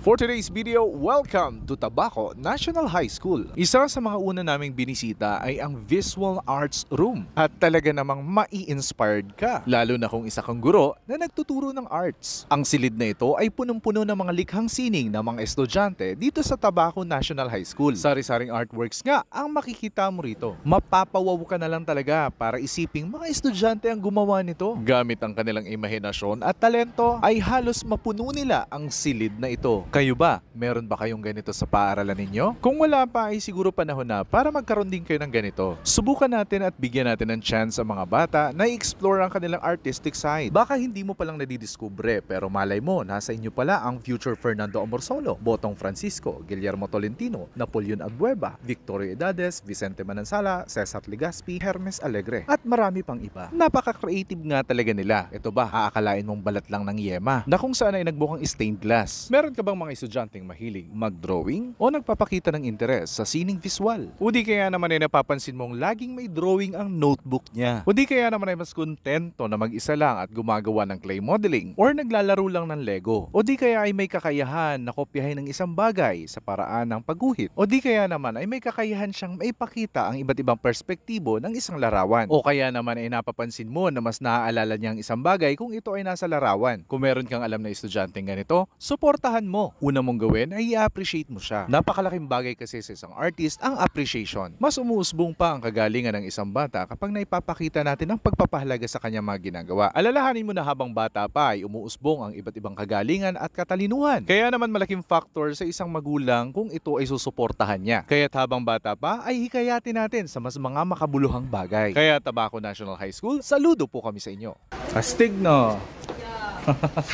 For today's video, welcome to Tabaco National High School. Isa sa mga una naming binisita ay ang Visual Arts Room. At talaga namang mai-inspired ka, lalo na kung isa kang guro na nagtuturo ng arts. Ang silid na ito ay punong-puno ng mga likhang sining ng mga estudyante dito sa Tabaco National High School. Sari-saring artworks nga ang makikita mo rito. Mapapawaw ka na lang talaga para isiping mga estudyante ang gumawa nito. Gamit ang kanilang imahinasyon at talento ay halos mapuno nila ang silid na ito. Kayo ba? Meron ba kayong ganito sa paaralan ninyo? Kung wala pa ay siguro panahon na para magkaroon din kayo ng ganito. Subukan natin at bigyan natin ng chance sa mga bata na i-explore ang kanilang artistic side. Baka hindi mo palang nadidiskubre pero malay mo nasa inyo pala ang future Fernando Amorsolo, Botong Francisco, Guillermo Tolentino, Napoleon Abueva, Victorio Edades, Vicente Manansala, Cesar Legaspi, Hermes Alegre at marami pang iba. Napaka-creative nga talaga nila. Ito ba, aakalain mong balat lang ng yema na kung saan ay nagbukang stained glass. Meron ka bang mga estudyanteng mahilig mag-drawing o nagpapakita ng interes sa sining visual? O di kaya naman ay napapansin mong laging may drawing ang notebook niya? O di kaya naman ay mas kontento na mag-isa lang at gumagawa ng clay modeling or naglalaro lang ng Lego? O di kaya ay may kakayahan na kopyahin ng isang bagay sa paraan ng pagguhit? O di kaya naman ay may kakayahan siyang maipakita ang iba't ibang perspektibo ng isang larawan? O kaya naman ay napapansin mo na mas naaalala niya ang isang bagay kung ito ay nasa larawan? Kung meron kang alam na estudyanteng ganito, suportahan mo. Una mong gawin ay i-appreciate mo siya. Napakalaking bagay kasi sa isang artist ang appreciation. Mas umuusbong pa ang kagalingan ng isang bata kapag naipapakita natin ang pagpapahalaga sa kanyang mga ginagawa. Alalahanin mo na habang bata pa ay umuusbong ang iba't ibang kagalingan at katalinuhan. Kaya naman malaking factor sa isang magulang kung ito ay susuportahan niya. Kaya't habang bata pa ay hikayatin natin sa mas mga makabuluhang bagay. Kaya Tabaco National High School, saludo po kami sa inyo. Astig no?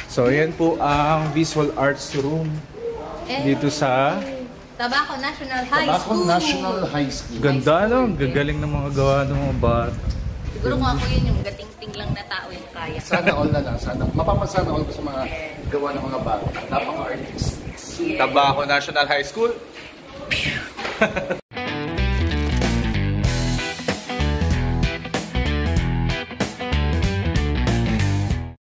So yan po ang Visual Arts Room dito sa Tabaco National High Tabaco School. National High School. ganda no, gagaling ng mga gawa ng mga bata. Siguro kung ako yun, yung gating-ting lang na tao yung kaya. Sana all na lang. Sana. Mapapasana all ko sa mga gawa ng mga bata. Napaka-artist. Tabaco National High School.